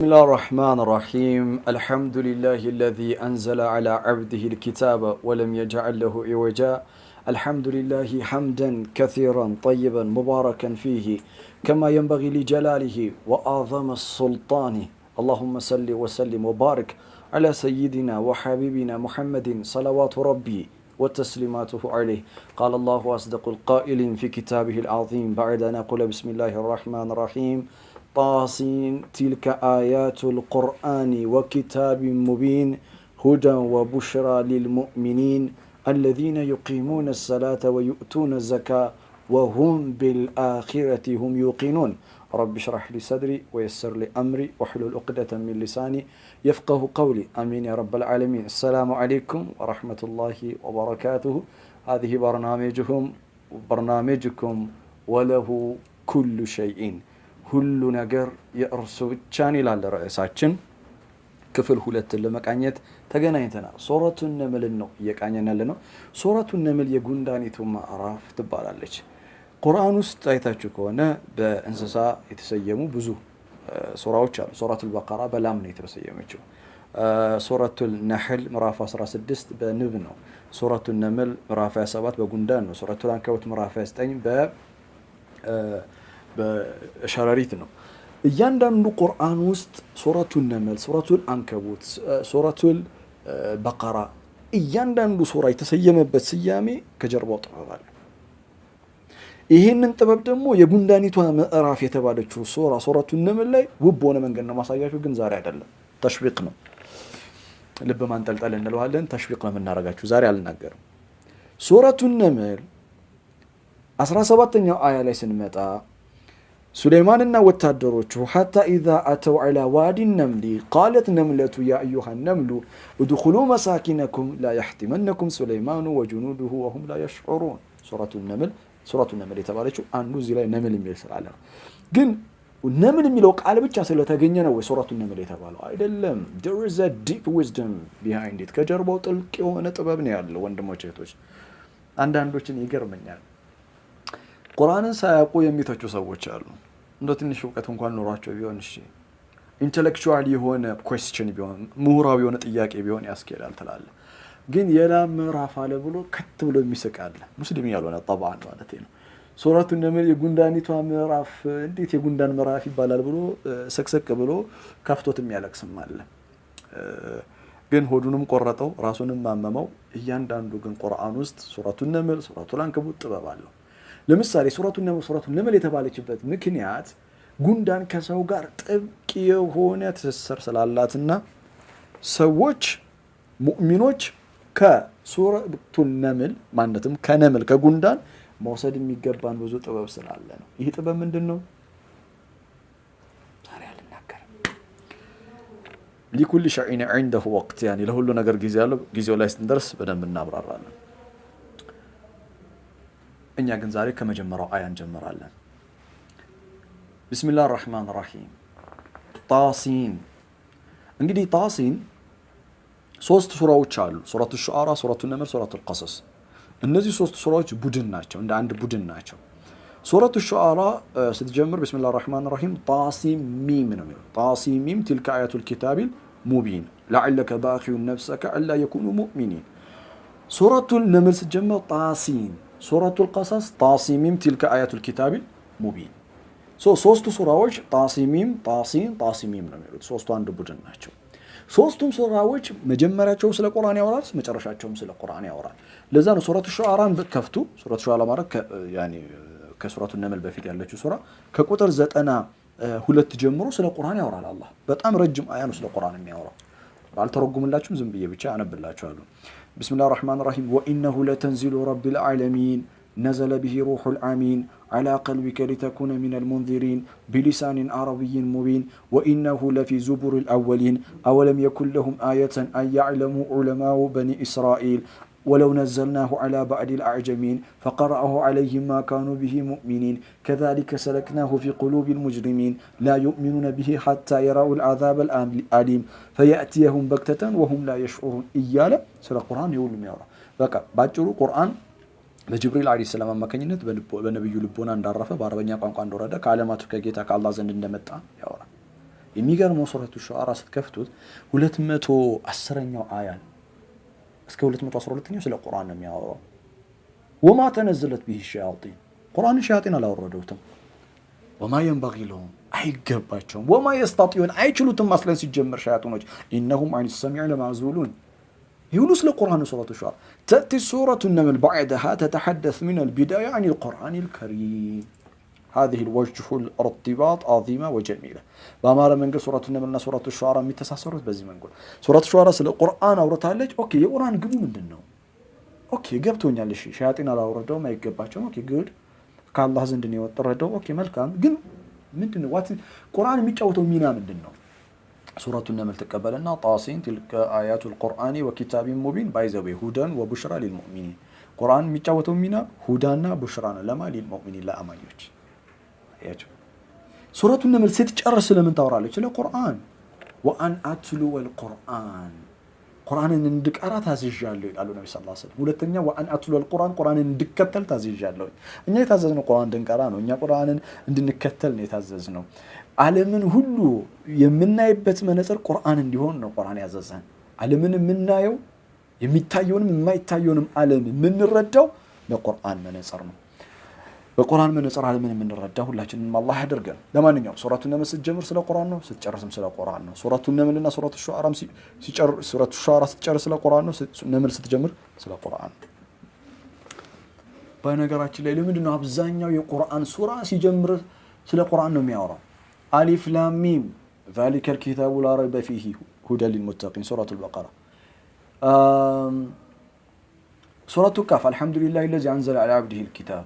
بسم الله الرحمن الرحيم الحمد لله الذي أنزل على عبده الكتاب ولم يجعل له عوجا الحمد لله حمدا كثيرا طيبا مباركا فيه كما ينبغي لجلاله وأعظم السلطان اللهم صل وسلم وبارك على سيدنا وحبيبنا محمد صلوات ربي وتسليماته عليه قال الله أصدق القائلين في كتابه العظيم بعد أن أقول بسم الله الرحمن الرحيم طاسين تلك آيات القرآن وكتاب مبين هدى وبشرى للمؤمنين الذين يقيمون الصلاة ويؤتون الزكاة وهم بالآخرة هم يوقنون رب اشرح لي صدري ويسر لي أمري واحلل عقدة من لساني يفقه قولي آمين يا رب العالمين السلام عليكم ورحمة الله وبركاته هذه برنامجكم وله كل شيء ሁሉ ነገር የእርሱ ብቻ ነው ይላል ርዕሳችን። ክፍል 2 ለመቃኘት ተገናኝተናል። ሱረቱ ነምል ነው እየቃኘን ያለነው። ሱረቱ ነምል የጉንዳኒቱ ማዕራፍ ትባላለች። ቁርአን ውስጥ አይታችሁ ከሆነ በእንስሳ የተሰየሙ ብዙ ሱራዎች አሉ። ሱረቱል በቀራ በላም ነው የተሰየመችው። ሱረቱል ነህል ምዕራፍ 16 በንብ ነው። ሱረቱ ነምል ምዕራፍ 27 በጉንዳን ነው። ሱረቱል አንከቡት ምዕራፍ 29 በሸረሪት ነው። እያንዳንዱ ቁርአን ውስጥ ሱረቱን ነምል፣ ሱረቱል አንከቡት፣ ሱረቱል በቀራ እያንዳንዱ ሱራ የተሰየመበት ስያሜ ከጀርባው ጥበብ አለ። ይህንን ጥበብ ደግሞ የጉንዳኒቷ ምዕራፍ የተባለችው ሱረቱን ነምል ላይ ውብ በሆነ መንገድ ነው ማሳያችሁ። ግን ዛሬ አይደለም፣ ተሽዊቅ ነው። ልብ ማንጠልጠል እንለዋለን። ተሽዊቅ ነው የምናደርጋችሁ። ዛሬ አልናገርም። ሱረቱን ነምል 17ኛው አያ ላይ ስንመጣ سليمان وتادروچو حتى إذا أتوا على وادي النمل قالت نملة يا أيها النمل ادخلوا مساكنكم لا يحطمنكم سليمان وجنوده وهم لا يشعرون سورة النمل የተባለችው አንዱ እዚህ ላይ ነምል የሚል ስላለ ግን ነምል የሚለው ቃል ብቻ ስለተገኘ ነው ወይ ሱረቱ ነምል የተባለው አይደለም። there is a deep wisdom behind it ከጀርባው ጥልቅ የሆነ ጥበብ ነው ያለው። ወንድሞች እህቶች፣ አንዳንዶችን ይገርመኛል ቁርአንን ሳያውቁ የሚተቹ ሰዎች አሉ። እንደ ትንሽ ዕውቀት እንኳን ኖሯቸው ቢሆን እሺ ኢንተሌክቹዋል የሆነ ኩዌስቸን ቢሆን ምሁራዊ የሆነ ጥያቄ ቢሆን ያስኬዳል ትላለህ። ግን የላም ምዕራፍ አለ ብሎ ከት ብሎ የሚስቃል ሙስሊም ያልሆነ طبعا ማለት ነው። ሱረቱ ነምል የጉንዳኒቷ ምዕራፍ እንዴት የጉንዳን ምዕራፍ ይባላል ብሎ ሰክሰክ ብሎ ከፍቶት የሚያለቅስም አለ። ግን ሆዱንም ቆረጠው ራሱንም ማመመው። እያንዳንዱ ግን ቁርአን ውስጥ ሱረቱ ነምል፣ ሱረቱ አንከቡት ጥበብ አለው። ለምሳሌ ሱረቱ ነምል የተባለችበት ምክንያት ጉንዳን ከሰው ጋር ጥብቅ የሆነ ትስስር ስላላትና ሰዎች ሙእሚኖች ከሱረቱ ነምል ማለትም ከነምል ከጉንዳን መውሰድ የሚገባን ብዙ ጥበብ ስላለ ነው። ይህ ጥበብ ምንድነው? ዛሬ አልናገርም። لكل شيء عنده وقت يعني ለሁሉ ነገር ጊዜ አለው። ጊዜው ላይ ስንደርስ በደንብ እናብራራለን። እኛ ግን ዛሬ ከመጀመሪያው አያ እንጀምራለን። ቢስሚላሂር ረህማኒር ረሂም ጣሲን። እንግዲህ ጣሲን ሶስት ሱራዎች አሉ። ሱረቱ ሹዓራ፣ ሱረቱ ነምል፣ ሱረቱ ቀሰስ። እነዚህ ሶስት ሱራዎች ቡድን ናቸው፣ እንደ አንድ ቡድን ናቸው። ሱረቱ ሹዓራ ስትጀምር ቢስሚላሂር ረህማኒር ረሂም ጣሲን ሚም ነው የሚለው። ጣሲን ሚም تلك آيات الكتاب المبين لعلك باخع نفسك الا يكونوا مؤمنين። ሱረቱ ነምል ስትጀምር ጣሲን፣ ሱረቱል ቀሰስ ጣሲን ሚም تلك آيات الكتاب المبين። ሶስቱ ሱራዎች ጣሲን ሚም ጣሲን ሚም ነው የሚሉት። ሶስቱ አንድ ቡድን ናቸው። ሶስቱም ሱራዎች መጀመሪያቸው ስለ ቁርአን ያወራል፣ መጨረሻቸውም ስለ ቁርአን ያወራል። ለዛ ነው ሱረቱ ሹዓራን በከፍቱ ሱረቱ ሹዓራ ማለት ያኒ ከሱረቱ ነምል በፊት ያለችው ሱራ ከቁጥር 92 ጀምሮ ስለ ቁርአን ያወራል። አላህ በጣም ረጅም አያ ነው ስለ ቁርአን የሚያወራው። ባልተረጉምላችሁም ዝም ብዬ ብቻ አነብላችኋለሁ። ቢስሚላሂር ረህማኒር ረሂም ወኢነሁ ለተንዚሉ ረቢል ዓለሚን نزل به روح الأمين على قلبك لتكون من المنذرين بلسان عربي مبين وإنه لفي زبر الأولين أولم يكن لهم آية أن يعلموا علماء بني إسرائيل ولو نزلناه على بعض الأعجمين فقرأه عليهم ما كانوا به مؤمنين كذلك سلكناه في قلوب المجرمين لا يؤمنون به حتى يروا العذاب الأليم فيأتيهم بغتة وهم لا يشعرون إياله سورة القرآن يقول لهم يرى بقى باجروا قرآن በጅብሪል አለይሂ ሰላም አማካኝነት በነብዩ ልቦና እንዳረፈ በአረበኛ ቋንቋ እንደወረደ ከዓለማቱ ከጌታ ከአላህ ዘንድ እንደመጣ ያወራል። የሚገርመው ሱረቱ ሹዓራ ስትከፍቱት 210ኛው አያ እስከ 212ኛው ስለ ቁርአን ነው የሚያወራው። ወማ ተነዘለት ቢሂ ሸያጢን ቁርአን ሸያጢን አላወረዱትም። ወማ የንበጊ ለሁም አይገባቸውም። ወማ የስታጢዑን አይችሉትም ማስለን ሲጀመር ሸያጢኖች ኢነሁም አን ሰሚዕ ለማዕዙሉን يقولوا سل القرآن سورة الشعراء تأتي سورة النمل بعدها تتحدث من البداية عن القرآن الكريم. هذه الوجه الارتباط عظيمة وجميلة. بأمارة من قل سورة النمل سورة الشعراء متساسرت بزي من قل سورة الشعراء سل القرآن أورتها لك أوكي القرآن قبو من دنو أوكي قبتون يعني شيء شياطين على أوردو ما يقباتهم أوكي good كان الله زندني وطردو أوكي ملكان قل من دنو واتن القرآن ميتشاوتو مينا من دنو. سورة النمل تقبلنا طاسين تلك آيات القرآن وكتاب مبين بايزوي هدى وبشرى للمؤمنين. قرآن ميتشاوتو مينا هدانا بشرانا لما للمؤمنين لا أمانيوش. سورة النمل ستجرس لمن تورالك القرآن وأن أتلو القرآن قرآن ندك أرى تازيجالو قالوا النبي صلى الله عليه وسلم ولتنيا وأن أتلو القرآن قرآن ندك كتل تازيجالو إن يتاززنو قرآن دنكرانو إن قرآن ندنكتل يتاززنو على من هلو يمنا يبت منظر قرآن ديهون قرآن يعززان على من منا يو يميتايون ما يتايون على من الردو بقرآن منظرنا بقرآن منظر على من الردو لكن ما الله يدرجن لما نيوم سورة النمل ستجمر سلا قرآن ستجرسم سلا قرآن سورة النمل لنا سورة الشعراء سيجر سورة الشعراء ستجرس سلا قرآن النمل ستجمر سلا قرآن بينقرأت الليل من دون أبزانيا يقرآن سورة سيجمر سلا قرآن ميارا ألف لام ميم ذلك الكتاب لا ريب فيه هدى للمتقين سورة البقرة. سورة الكهف الحمد لله الذي أنزل على عبده الكتاب.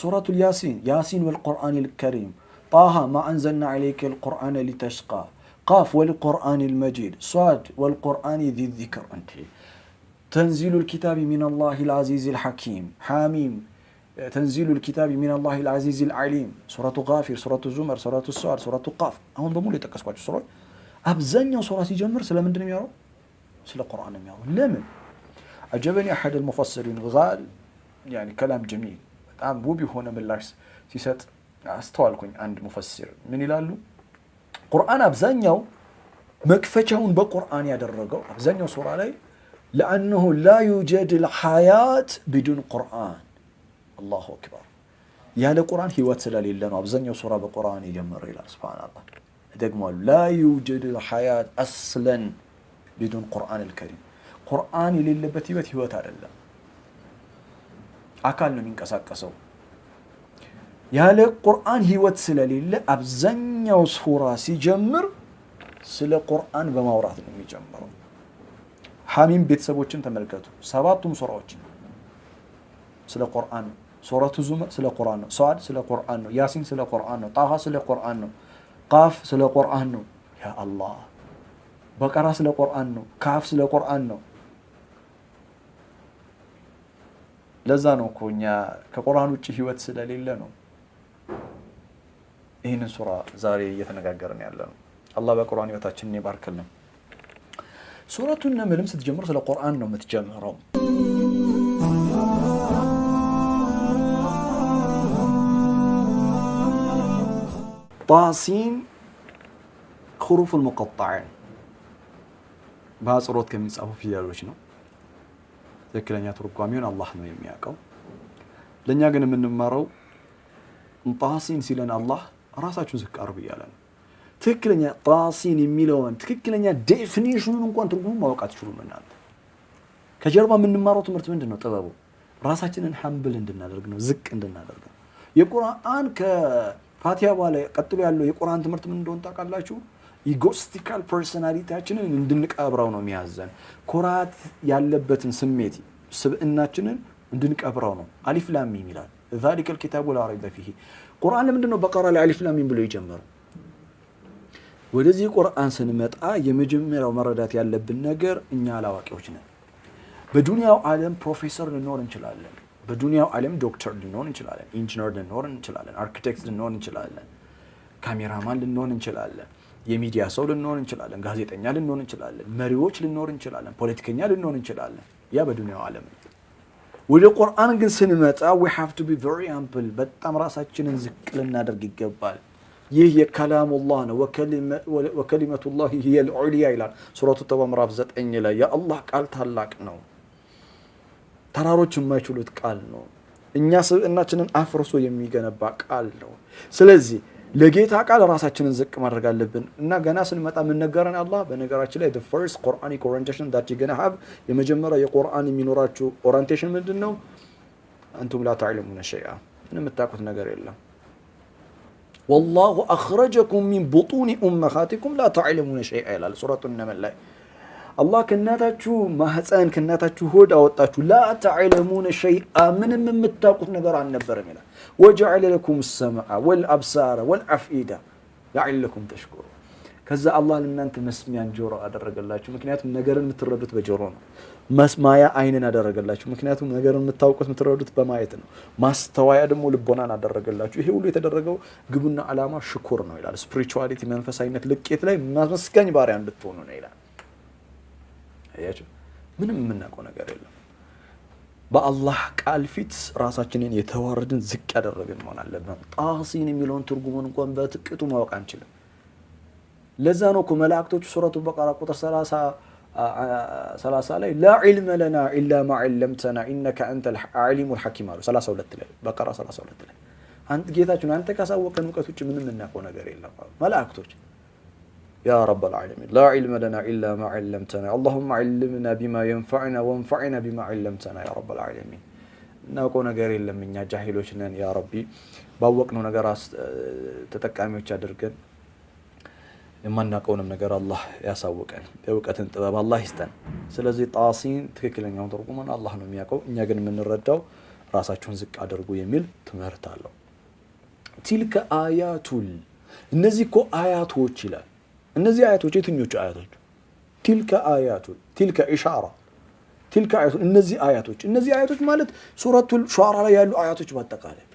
سورة الياسين ياسين والقرآن الكريم. طه ما أنزلنا عليك القرآن لتشقى. قاف والقرآن المجيد. صاد والقرآن ذي الذكر أنت. تنزيل الكتاب من الله العزيز الحكيم. حاميم تنزيل الكتاب من الله العزيز العليم. سورة غافر سورة الزمر سورة الصاد سورة قاف هون بمولي تكسبات سورة أبزنيا سورة يجمر سلا من دنيا يارو سلا قرآن يارو لمن عجبني أحد المفسرين غال يعني كلام جميل عم بوبي هنا من لاش سيسات أستوالكم عند مفسر من يلالو قرآن أبزنيا مكفتشون بقرآن يدرجوا أبزنيا سورة عليه لأنه لا يوجد الحياة بدون قرآن. الله أكبر يا القرآن هي واتسلال لنا أبزنيو سورة بقرآن يجمر إلى سبحان الله دقموا لا يوجد الحياة أصلا بدون قرآن الكريم. قرآن للبتي بتي هو تعالى الله أكلنا من كساك كسو يا القرآن هي واتسلال لنا أبزنيو سورة سيجمر سل قرآن بما ورثنا يجمر حامين بيت سبوتشن تملكته سباتهم سورة سل قرآن سورة الزمر سلا قرآن صاد سلا قرآن ياسين سلا قرآن طه سلا قرآن قاف سلا قرآن يا الله بقرة سلا قرآن كاف سلا قرآن لزانو كونيا كقرآن وجه هوت سلا ليلانو هنا سورة زاري يتنقاقرني علانو الله بقرآن يتاچني بارك لنا سورة النمل ستجمر سلا قرآن نو متجمرو طاسين خروف المقطعين بهذا كم يصفوا في دالوش نو ذكرني ترقامين الله ما يمياكو لن يجن من مرو طاسين سيلنا الله راساችሁ ዝቅ አርብ ይላል ትክክለኛ طاسين የሚለውን ትክክለኛ ዴፊኒሽኑን እንኳን ትርጉሙን ማወቅ አትችሉም እናንተ ከጀርባ የምንማረው ትምህርት ምንድነው ጥበቡ ራሳችንን ሐምብል እንድናደርግ ነው ዝቅ እንድናደርግ ነው የቁርአን ፋቲያ በኋላ ቀጥሎ ያለው የቁርአን ትምህርት ምን እንደሆነ ታውቃላችሁ ኢጎስቲካል ፐርሰናሊቲያችንን እንድንቀብረው ነው የሚያዘን ኩራት ያለበትን ስሜት ስብዕናችንን እንድንቀብረው ነው አሊፍ ላም ሚም ይላል ذلك الكتاب لا ريب فيه ቁርአን ለምንድነው በቀራ ላይ አሊፍ ላም ሚም ብሎ ይጀምራል ወደዚህ ቁርአን ስንመጣ የመጀመሪያው መረዳት ያለብን ነገር እኛ አላዋቂዎች ነን በዱንያው ዓለም ፕሮፌሰር ልንሆን እንችላለን በዱንያው ዓለም ዶክተር ልንሆን እንችላለን ኢንጂነር ልንሆን እንችላለን አርኪቴክት ልንሆን እንችላለን ካሜራማን ልንሆን እንችላለን የሚዲያ ሰው ልንሆን እንችላለን ጋዜጠኛ ልንሆን እንችላለን መሪዎች ልንሆን እንችላለን ፖለቲከኛ ልንሆን እንችላለን ያ በዱንያው ዓለም ወደ ቁርአን ግን ስንመጣ we have to be very humble በጣም ራሳችንን ዝቅ ልናደርግ ይገባል ይህ የከላሙላህ ነው ወከሊመቱላህ هي العليا ይላል ሱረቱ ተውባ ምዕራፍ 9 ላይ የአላህ ቃል ታላቅ ነው ተራሮች የማይችሉት ቃል ነው እኛ ስብዕናችንን አፍርሶ የሚገነባ ቃል ነው ስለዚህ ለጌታ ቃል ራሳችንን ዝቅ ማድረግ አለብን እና ገና ስንመጣ ምን ነገረን አላህ በነገራችን ላይ the first Quranic orientation that you gonna have የመጀመሪያ የቁርአን የሚኖራችሁ ኦሪንቴሽን ምንድነው አንቱም ላ ተዕለሙነ ሸይአ ምንም የምታውቁት ነገር የለም والله أخرجكم من بطون أمهاتكم لا تعلمون شيئا إلى سورة النمل ላይ አላህ ከናታችሁ ማህፀን ከናታችሁ ሆድ አወጣችሁ لا تعلمون شيئا ምንም የምታውቁት ነገር አልነበረም ይላል وجعل لكم السمع والأبصار والأفئدة لعلكم تشكرون ከዛ አላህ ለእናንተ መስሚያን ጆሮ አደረገላችሁ ምክንያቱም ነገርን የምትረዱት በጆሮ ነው መስማያ አይንን አደረገላችሁ ምክንያቱም ነገርን የምታውቁት የምትረዱት በማየት ነው ማስተዋያ ደግሞ ልቦናን አደረገላችሁ ይሄ ሁሉ የተደረገው ግቡና ዓላማ ሽኩር ነው ይላል ስፒሪቹዋሊቲ መንፈሳዊነት ልቄት ላይ ማመስገኝ ባሪያ እንድትሆኑ ነው ይላል አያችሁ ምንም የምናውቀው ነገር የለም በአላህ ቃል ፊት ራሳችንን የተዋረድን ዝቅ ያደረግን መሆን አለብን ጣሲን የሚለውን ትርጉሙን እንኳን በጥቂቱ ማወቅ አንችልም ለዛ ነው እኮ መላእክቶቹ ሱረቱ በቀራ ቁጥር 30 ላይ لا علم لنا الا ما علمتنا انك انت العليم الحكيم አሉ 32 ላይ በቀራ 32 ላይ አንተ ጌታችን አንተ ካሳወቀን ዕውቀት ውጭ ምንም እናውቀው ነገር የለም መላእክቶች يا رب العالمين لا علم لنا الا ما علمتنا اللهم علمنا بما ينفعنا وانفعنا بما علمتنا يا رب العالمين እናውቀው ነገር የለም እኛ ጃሂሎች ነን ያ ረቢ ባወቅነው ነገር ተጠቃሚዎች አድርገን የማናውቀውንም ነገር አላህ ያሳውቀን የእውቀትን ጥበብ አላህ ይስጠን ስለዚህ ጣሲን ትክክለኛው ትርጉሙን አላህ ነው የሚያውቀው እኛ ግን የምንረዳው ራሳችሁን ዝቅ አድርጉ የሚል ትምህርት አለው تلك آياتul እነዚህ እኮ አያቶች ይላል እነዚህ አያቶች የትኞቹ አያቶች تلك آياتul تلك ኢሻራ تلك آياتul እነዚህ አያቶች ማለት ሱረቱል ሹዓራ ላይ ያሉ አያቶች በአጠቃላይ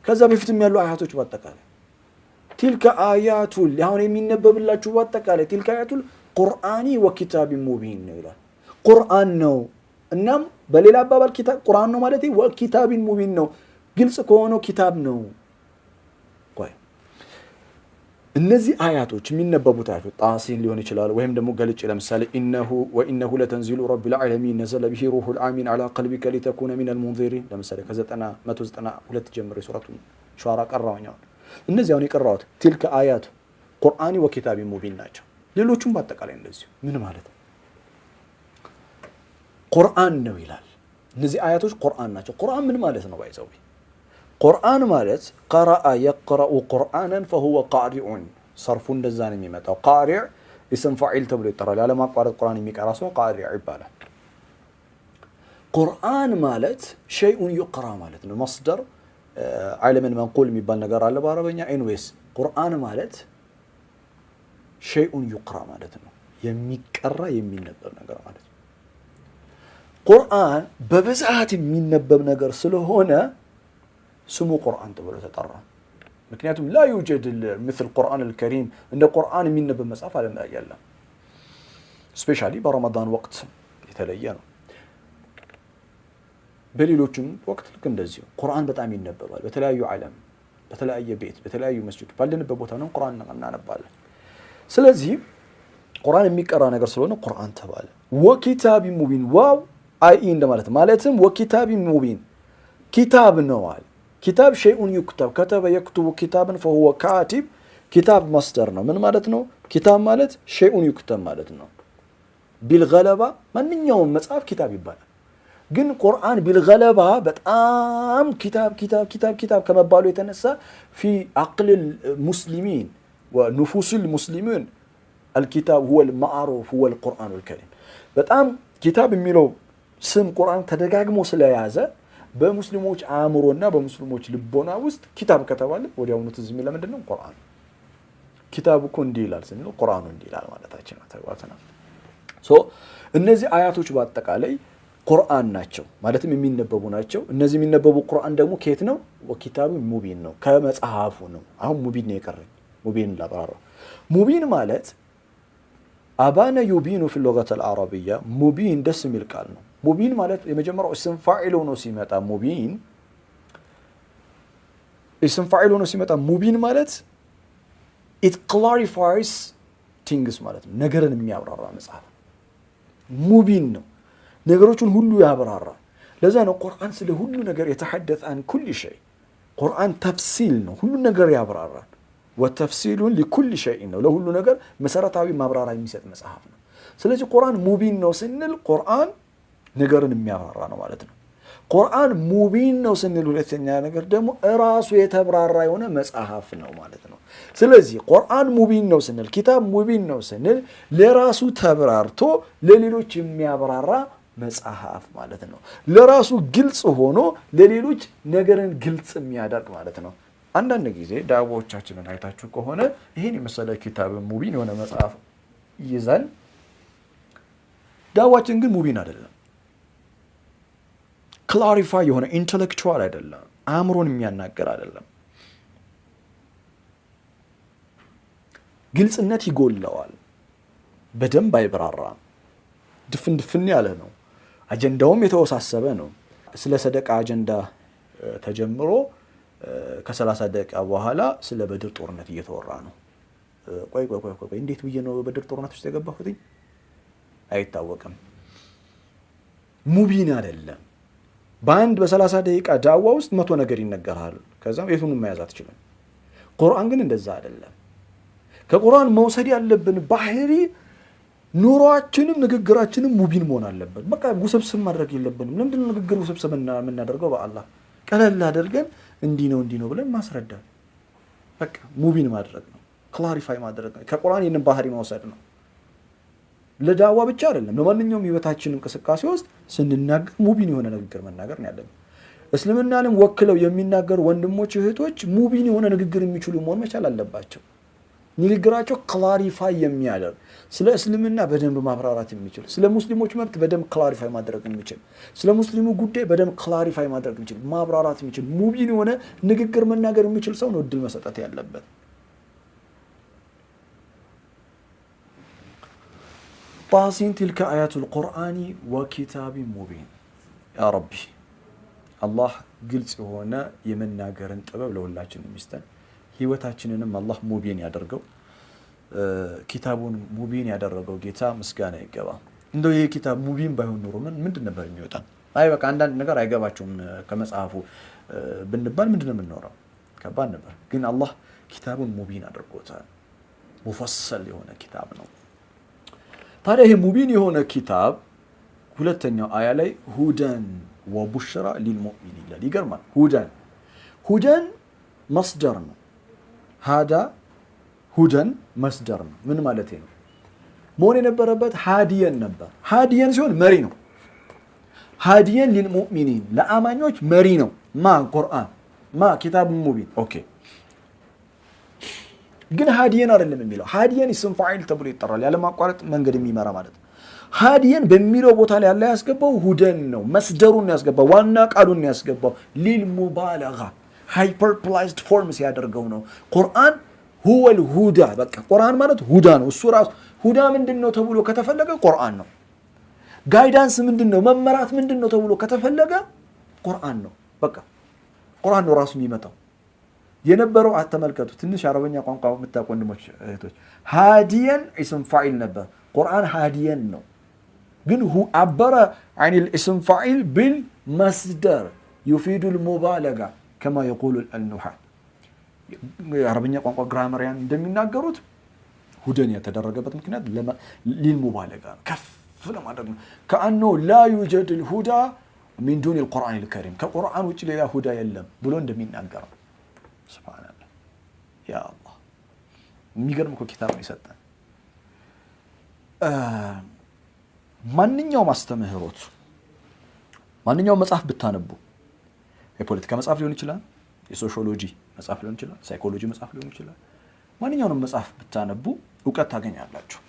ከዛ በፊትም ያሉ አያቶች በአጠቃላይ تلك آياتul ያሁን የሚነበብላችሁ በአጠቃላይ تلك آياتul ቁርአኒ ወኪታብ ሙቢን ነው ይላል ቁርአን ነው እናም በሌላ አባባል ኪታብ ቁርአን ነው ማለት ወኪታብ ሙቢን ነው ግልጽ ከሆነው ኪታብ ነው ቆይ እነዚህ አያቶች የሚነበቡት አያቶች ጣሲን ሊሆን ይችላል ወይም ደግሞ ገልጭ ለምሳሌ وإنه لتنزيل رب العالمين نزل به روح الامين على قلبك لتكون من المنذرين ለምሳሌ ከ192 ጀምሮ ሱረቱ ሹዓራ ቀራውኛው እነዚህ አሁን የቀራውት تلك آيات ቁርአኒ ወኪታብ ሙቢን ናቸው ሌሎቹም በአጠቃላይ እንደዚህ ምን ማለት ነው ቁርአን ነው ይላል እነዚህ አያቶች ቁርአን ናቸው ቁርአን ምን ማለት ነው ባይዘው ቁርአን ማለት قرأ يقرأ قرآنا فهو قارئ صرف እንደዛ ነው የሚመጣው قارئ اسم فاعل ተብሎ ይጠራል ያለ ማቋረጥ ቁርአን የሚቀራ ሰው قارئ ይባላል ቁርአን ማለት شيء يقرأ ማለት ነው مصدر علم المنقول የሚባል ነገር አለ በአረበኛ ኤንዌስ ቁርአን ማለት شيء يقرأ ማለት ነው የሚቀራ የሚነበብ ነገር ማለት ነው ቁርአን በብዛት የሚነበብ ነገር ስለሆነ ስሙ ቁርአን ተብሎ ተጠራ ምክንያቱም لا يوجد مثل القرآن الكريم እንደ ቁርአን የሚነበብ መጽሐፍ ዓለም ላይ የለም ስፔሻሊ በረመዳን ወቅት የተለየ ነው በሌሎችም ወቅት ልክ እንደዚህ ቁርአን በጣም ይነበባል በተለያዩ ዓለም በተለያየ ቤት በተለያዩ መስጂድ ባለንበት ቦታ ነው ቁርአን እናነባለን ስለዚህ ቁርአን የሚቀራ ነገር ስለሆነ ቁርአን ተባለ ወኪታብ ሙቢን ዋው አይ እንደማለት ማለትም ወኪታብ ሙቢን ኪታብ ነው አለ ኪታብ شيء يكتب كتب يكتب كتابا فهو كاتب ኪታብ ማስደር ነው ምን ማለት ነው ኪታብ ማለት شيء يكتب ማለት ነው بالغلبة ማንኛውም መጽሐፍ ኪታብ ይባላል ግን ቁርአን بالغلبة በጣም ኪታብ ከመባሉ የተነሳ في عقل المسلمين ونفوس المسلمين الكتاب هو المعروف هو القرآن الكريم በጣም ኪታብ የሚለው ስም ቁርአን ተደጋግሞ ስለያዘ በሙስሊሞች አእምሮና በሙስሊሞች ልቦና ውስጥ ኪታብ ከተባለ ወዲያውኑ ትዝ የሚል ለምንድነው ቁርአን ኪታብ እኮ እንዲህ ይላል ስንል ቁርአኑ እንዲህ ይላል ማለታችን ነው ተባተና እነዚህ አያቶች በአጠቃላይ ቁርአን ናቸው ማለትም የሚነበቡ ናቸው እነዚህ የሚነበቡ ቁርአን ደግሞ ከየት ነው ወኪታቡ ሙቢን ነው ከመጽሐፉ ነው አሁን ሙቢን ነው የቀረኝ ሙቢን ላብራራ ሙቢን ማለት አባነ ዩቢኑ في اللغة العربية ሙቢን ደስ የሚል ቃል ነው ሙቢን ማለት የመጀመሪያው እስም ፋኢል ሆኖ ሲመጣ ሙቢን እስም ፋኢል ሆኖ ሲመጣ ሙቢን ማለት it clarifies things ማለት ነው ነገርን የሚያብራራ መጽሐፍ ሙቢን ነው ነገሮችን ሁሉ ያብራራል ለዛ ነው ቁርአን ስለ ሁሉ ነገር የተሐደث عن كل شيء ቁርአን ተፍሲል ነው ሁሉ ነገር ያብራራል ወተፍሲሉ لكل شيء ነው ለሁሉ ነገር መሰረታዊ ማብራሪያ የሚሰጥ መጽሐፍ ነው ስለዚህ ቁርአን ሙቢን ነው ስንል ቁርአን ነገርን የሚያብራራ ነው ማለት ነው ቁርአን ሙቢን ነው ስንል ሁለተኛ ነገር ደግሞ ራሱ የተብራራ የሆነ መጽሐፍ ነው ማለት ነው ስለዚህ ቁርአን ሙቢን ነው ስንል ኪታብ ሙቢን ነው ስንል ለራሱ ተብራርቶ ለሌሎች የሚያብራራ መጽሐፍ ማለት ነው ለራሱ ግልጽ ሆኖ ለሌሎች ነገርን ግልጽ የሚያደርግ ማለት ነው አንዳንድ ጊዜ ዳዋዎቻችንን አይታችሁ ከሆነ ይሄን የመሰለ ኪታብ ሙቢን የሆነ መጽሐፍ ይዘን ዳዋችን ግን ሙቢን አይደለም ክላሪፋይ የሆነ ኢንተሌክቹዋል አይደለም አእምሮን የሚያናገር አይደለም ግልጽነት ይጎለዋል በደንብ አይብራራም ድፍን ያለ ነው አጀንዳውም የተወሳሰበ ነው ስለ ሰደቃ አጀንዳ ተጀምሮ ከ30 ደቂቃ በኋላ ስለ በድር ጦርነት እየተወራ ነው ቆይ እንዴት ብዬ ነው በድር ጦርነት ውስጥ የገባሁት አይታወቅም ሙቢን አይደለም በአንድ በ30 ደቂቃ ዳዋ ውስጥ 100 ነገር ይነገራል ከዛም የቱንም መያዝ አትችልም ቁርአን ግን እንደዛ አይደለም ከቁርአን መውሰድ ያለብን ባህሪ ኑሯችንም ንግግራችንም ሙቢን መሆን አለበት በቃ ውስብስብ ማድረግ የለብንም ለምንድነው ንግግር ውስብስብ የምናደርገው በአላህ ቀለል አድርገን እንዲህ ነው ብለን ማስረዳት በቃ ሙቢን ማድረግ ነው ክላሪፋይ ማድረግ ነው ከቁርአን ይህንን ባህሪ መውሰድ ነው ለዳዋ ብቻ አይደለም ለማንኛውም ህይወታችን እንቅስቃሴ ውስጥ ስንናገር ሙቢን የሆነ ንግግር መናገር ነው ያለብን እስልምናንም ወክለው የሚናገሩ ወንድሞች እህቶች ሙቢን የሆነ ንግግር የሚችሉ መሆን መቻል አለባቸው ንግግራቸው ክላሪፋይ የሚያደርግ ስለ እስልምና በደንብ ማብራራት የሚችል ስለ ሙስሊሞች መብት በደንብ ክላሪፋይ ማድረግ የሚችል ስለ ሙስሊሙ ጉዳይ በደንብ ክላሪፋይ ማድረግ የሚችል ማብራራት የሚችል ሙቢን የሆነ ንግግር መናገር የሚችል ሰው ነው እድል መሰጠት ያለበት طاسين تلك آيات القرآن وكتاب مبين يا ربي الله قلت هنا يمنا قرنت أبا لو الله جن مستن هيوتاچننم الله ሙቢን ያደርገው ኪታቡን ሙቢን ያደረገው ጌታ ምስጋና ይገባ እንደው ይሄ ኪታብ ሙቢን ባይሆን ኖሮ ምንድን ነበር የሚወጣው አይ በቃ አንዳንድ ነገር አይገባቸውም ከመጽሐፉ ብንባል ምንድነው የምንኖረው ከባድ ነበር ግን አላህ ኪታቡን ሙቢን አድርጎታል ሙፈሰል የሆነ ኪታብ ነው ታዲያ ይሄ ሙቢን የሆነ ኪታብ ሁለተኛው አያ ላይ ሁደን ወቡሽራ ሊልሙእሚኒን ይላል ይገርማል ሁደን መስደር ነው هذا هدى مصدر من مالته ነው መሆን የነበረበት ሃዲየን ነበር ሃዲየን ሲሆን መሪ ነው ሃዲየን للمؤمنين ለአማኞች መሪ ነው ቁርአን ኪታብ ሙቢን ኦኬ ግን ሃዲየን አይደለም የሚለው ሃዲየን እስም ፋኢል ተብሎ ይጠራል ያለ ማቋረጥ መንገድ የሚመራ ማለት ሃዲየን በሚለው ቦታ ላይ ያለ ያስገባው ሁደን ነው መስደሩን ያስገባው ዋና ቃሉን ያስገባው للمبالغه hyperbolized form ሲያደርገው ነው ቁርአን هو الهدى በቃ ቁርአን ማለት ሁዳ ነው እሱ ራሱ ሁዳ ምንድነው ተብሎ ከተፈለገ ቁርአን ነው ጋይዳንስ ምንድነው መመራት ምንድነው ተብሎ ከተፈለገ ቁርአን ነው በቃ ቁርአን ነው ራሱ የሚመጣው የነበረው አተመልከቱ ትንሽ አረበኛ ቋንቋ የምታውቁ ወንድሞች እህቶች ሃዲየን اسم فاعل ነበር ቁርአን ሃዲየን ነው ግን عبر عن الاسم فاعل بالمصدر يفيد المبالغه كما يقول النحاة العربية قنقة جرامريان እንደሚናገሩት ሁደን የተደረገበት ምክንያት للمبالغة كف لما አደረገ كأنه لا يوجد الهدى من دون القرآن الكريم كقرآن ውጭ ሌላ ሁዳ የለም ብሎ እንደሚናገር سبحان الله يا الله የሚገርም ኪታብ ነው ይሰጣል ማንኛውም አስተምህሮት ማንኛውም መጽሐፍ ብታነቡ የፖለቲካ መጽሐፍ ሊሆን ይችላል የሶሺዮሎጂ መጽሐፍ ሊሆን ይችላል ሳይኮሎጂ መጽሐፍ ሊሆን ይችላል ማንኛውንም መጽሐፍ ብታነቡ ዕውቀት ታገኛላችሁ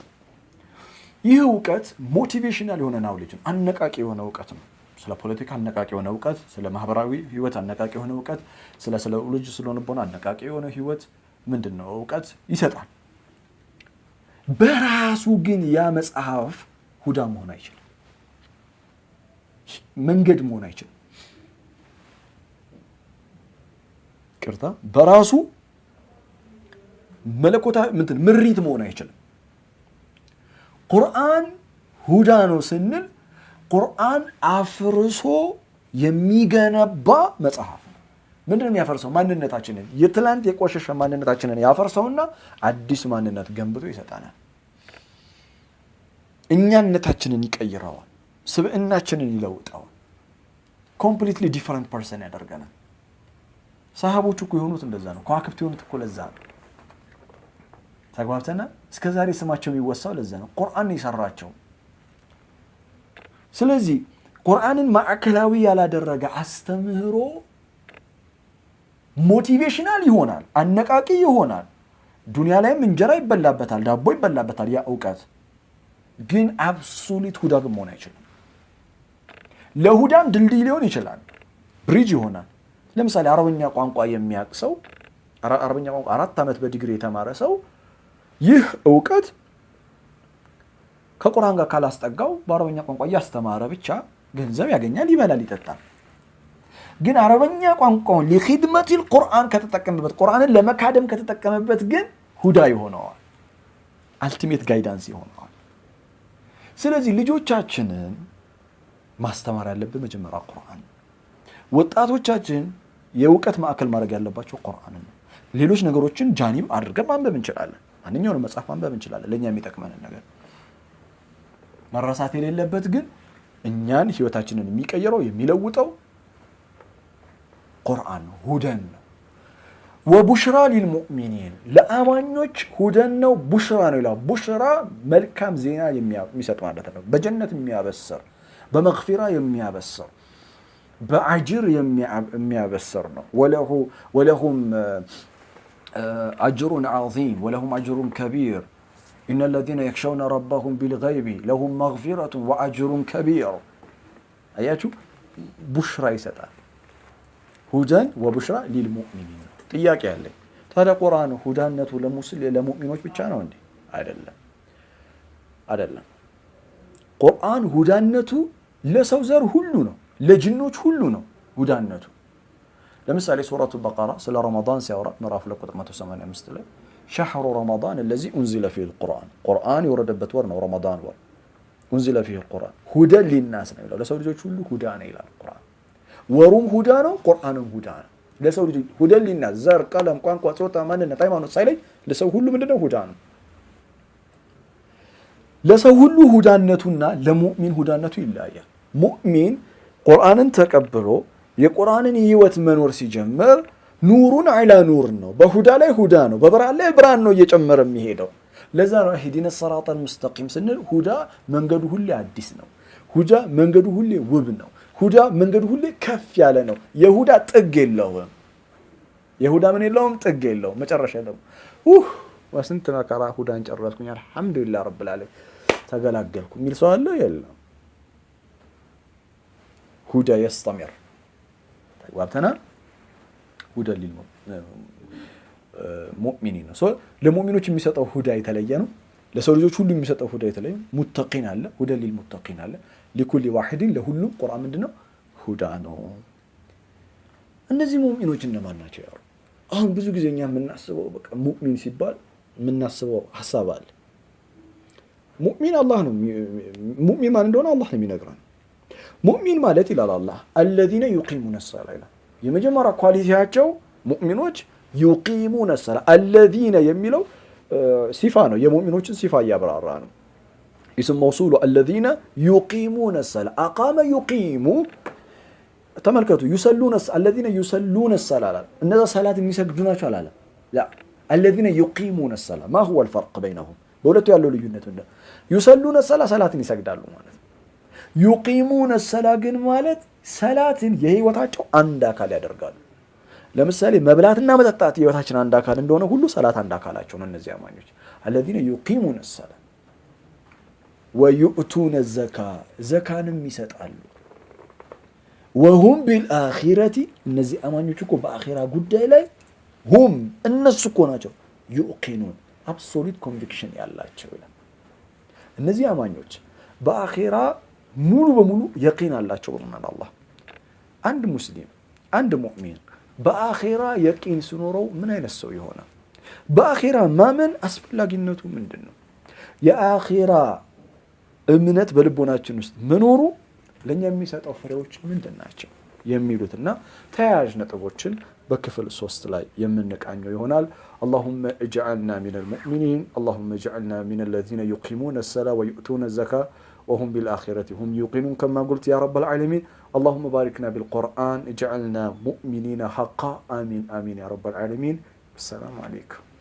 ይህ ዕውቀት ሞቲቬሽናል የሆነ ናውሌጅ ነው አነቃቂ የሆነ ዕውቀት ነው ስለ ፖለቲካ አነቃቂ የሆነ ዕውቀት ስለ ማህበራዊ ህይወት አነቃቂ የሆነ ዕውቀት ስለ ሶሺዮሎጂ ስለሆነ አነቃቂ የሆነ ህይወት ምንድነው ዕውቀት ይሰጣል በራሱ ግን ያ መጽሐፍ ሁዳ መሆን አይችልም መንገድ መሆን አይችልም ቅርታ በራሱ መለኮታ ምሪት መሆን አይችልም። ቁርአን ሁዳ ነው ስንል ቁርአን አፍርሶ የሚገነባ መጽሐፍ ነው። ምንድነው የሚያፈርሰው? ማንነታችንን፣ የትላንት የቆሸሸ ማንነታችንን ያፈርሰውና አዲስ ማንነት ገንብቶ ይሰጣናል። እኛነታችንን ይቀይረዋል፣ ስብዕናችንን ይለውጠዋል። ኮምፕሊትሊ ዲፈረንት ፐርሰን ያደርገናል። ሰሃቦቹ እኮ የሆኑት እንደዛ ነው። ከዋክብት የሆኑት እኮ ለዛ ነው። ተግባብተና እስከዛሬ ስማቸው የሚወሳው ለዛ ነው። ቁርአን ይሰራቸው። ስለዚህ ቁርአንን ማዕከላዊ ያላደረገ አስተምህሮ ሞቲቬሽናል ይሆናል፣ አነቃቂ ይሆናል። ዱንያ ላይም እንጀራ ይበላበታል፣ ዳቦ ይበላበታል። ያ እውቀት ግን አብሶሉት ሁዳ ግን መሆን አይችልም። ለሁዳም ድልድይ ሊሆን ይችላል፣ ብሪጅ ይሆናል። ለምሳሌ አረብኛ ቋንቋ የሚያውቅ ሰው፣ አረብኛ ቋንቋ 4 ዓመት በዲግሪ የተማረ ሰው ይህ እውቀት ከቁርአን ጋር ካላስጠጋው በአረብኛ ቋንቋ እያስተማረ ብቻ ገንዘብ ያገኛል፣ ይበላል፣ ይጠጣል። ግን አረብኛ ቋንቋውን ለኺድመቲል ቁርአን ከተጠቀመበት፣ ቁርአንን ለመካደም ከተጠቀመበት ግን ሁዳ ይሆነዋል፣ አልቲሜት ጋይዳንስ ይሆነዋል። ስለዚህ ልጆቻችንን ማስተማር ያለብን መጀመሪያ ቁርአን። ወጣቶቻችን የእውቀት ማዕከል ማድረግ ያለባቸው ቁርአን ነው። ሌሎች ነገሮችን ጃኒብ አድርገን ማንበብ እንችላለን። ማንኛውንም መጽሐፍ ማንበብ እንችላለን፣ ለኛ የሚጠቅመንን ነገር። መረሳት የሌለበት ግን እኛን ህይወታችንን የሚቀይረው የሚለውጠው ቁርአን ነው፣ ሁደን ነው። ወቡሽራ ሊልሙእሚኒን፣ ለአማኞች ሁደን ነው፣ ቡሽራ ነው ይላል። ቡሽራ መልካም ዜና የሚሰጥ ማለት ነው። በጀነት የሚያበስር፣ በመግፊራ የሚያበስር፣ በአጅር የሚያበስር ነው። ወለሁም አጅሩን ዐዚም ወለሁም አጅሩን ከቢር ኢነ ለዚነ የኽሸውነ ረበሁም ቢልገይቢ ለሁም መግፊረቱን ወአጅሩን ከቢር። አያችሁ፣ ቡሽራ ይሰጣል። ሁደን ወቡሽራ ሊልሙእሚኒን። ጥያቄ ያለኝ ታዲያ ቁርአን ሁዳነቱ ለሙእሚኖች ብቻ ነው እንዴ? አይደለም። ቁርአን ሁዳነቱ ለሰው ዘር ሁሉ ነው፣ ለጅኖች ሁሉ ነው ሁዳነቱ። ለምሳሌ ሱረቱ በቀራ ስለ ረመዳን ሲያወራ ምዕራፍ 285 ላይ ሸህሩ ረመዳን الذي انزل فيه القرآن ቁርአን የወረደበት ወር ነው ረመዳን ወር። انزل فيه القرآن ሁደን ሊናስ ነው ይላል፣ ለሰው ልጆች ሁሉ ሁዳ ነው ይላል ቁርአን። ወሩም ሁዳ ነው፣ ቁርአንም ሁዳ ነው ለሰው ልጆች። ሁደን ሊናስ ዘር፣ ቀለም፣ ቋንቋ፣ ጾታ፣ ማንነት፣ ሃይማኖት ሳይለይ ለሰው ሁሉ ምንድነው? ሁዳ ነው። ለሰው ሁሉ ሁዳነቱና ለሙእሚን ሁዳነቱ ይለያያል። ሙእሚን ቁርአንን ተቀብሎ የቁርአንን ህይወት መኖር ሲጀምር ኑሩን ዐላ ኑር ነው፣ በሁዳ ላይ ሁዳ ነው፣ በብርሃን ላይ ብርሃን ነው እየጨመረ የሚሄደው። ለዛ ነው ኢህዲነ ሰራጠል ሙስተቂም ስንል ሁዳ መንገዱ ሁሌ አዲስ ነው፣ ሁዳ መንገዱ ሁሌ ውብ ነው፣ ሁዳ መንገዱ ሁሌ ከፍ ያለ ነው። የሁዳ ጥግ የለውም። የሁዳ ምን የለውም? ጥግ የለውም፣ መጨረሻ የለውም። ወስንት መከራ ሁዳን ጨረስኩኝ አልሐምዱሊላህ ረብል ዓለሚን ተገላገልኩ የሚል ሰው አለ? የለም። ሁዳ የስተምር ተግባብተና ሁዳ ሊልሙእሚኒን ነው። ለሙእሚኖች የሚሰጠው ሁዳ የተለየ ነው። ለሰው ልጆች ሁሉ የሚሰጠው ሁዳ የተለየ ነው። ሙተቂን አለ፣ ሁዳ ሊልሙተቂን አለ። ሊኩሊ ዋሂድን ለሁሉም ቁርአን ምንድነው? ሁዳ ነው። እነዚህ ሙእሚኖች እነማን ናቸው? ያው አሁን ብዙ ጊዜ እኛ የምናስበው በቃ ሙእሚን ሲባል የምናስበው ሐሳብ አለ። ሙእሚን አላህ ነው። ሙእሚን ማን እንደሆነ አላህ ነው የሚነግረን። ሙእሚን ማለት ይላል አላህ الذين يقيمون الصلاة ይላል። የመጀመሪያ ኳሊቲያቸው ሙእሚኖች يقيمون الصلاة الذين የሚለው ሲፋ ነው። የሙእሚኖችን ሲፋ እያብራራ ነው። اسم موصول الذين يقيمون الصلاة أقام يقيم ተመልከቱ። يصلون الذين يصلون الصلاة እነዛ ሰላት የሚሰግዱ ናቸው አላለ። لا الذين يقيمون الصلاة ما هو الفرق بينهم? በሁለቱ ያለው ልዩነት እንደ يصلون الصلاة ሰላትን ይሰግዳሉ ማለት። يقيمون الصلاة ግን ማለት ሰላትን የህይወታቸው አንድ አካል ያደርጋሉ። ለምሳሌ መብላትና መጠጣት የህይወታችን አንድ አካል እንደሆነ ሁሉ ሰላት አንድ አካላቸው ነው። እነዚህ አማኞች الذين يقيمون الصلاة ويؤتون الزكاة ዘካንም ይሰጣሉ። وهم بالآخرة እነዚህ አማኞች እኮ በአኺራ ጉዳይ ላይ هم እነሱ እኮ ናቸው يوقنون absolute conviction ያላቸው ይላል። እነዚህ አማኞች በአኺራ ሙሉ በሙሉ የቂን አላቸው ብለናል አላህ። አንድ ሙስሊም አንድ ሙእሚን በአኺራ የቂን ሲኖረው ምን አይነት ሰው ይሆናል? በአኺራ ማመን አስፈላጊነቱ ምንድነው? የአኺራ እምነት በልቦናችን ውስጥ መኖሩ ለኛ የሚሰጠው ፍሬዎች ምንድናቸው የሚሉትና ተያያዥ ነጥቦችን በክፍል 3 ላይ የምንቃኘው ይሆናል። اللهم اجعلنا من المؤمنين اللهم اجعلنا من الذين يقيمون الصلاة ويؤتون الزكاة وهم بالآخرة هم يوقنون كما قلت يا رب العالمين. اللهم باركنا بالقرآن اجعلنا مؤمنين حقا آمين آمين يا رب العالمين. السلام عليكم.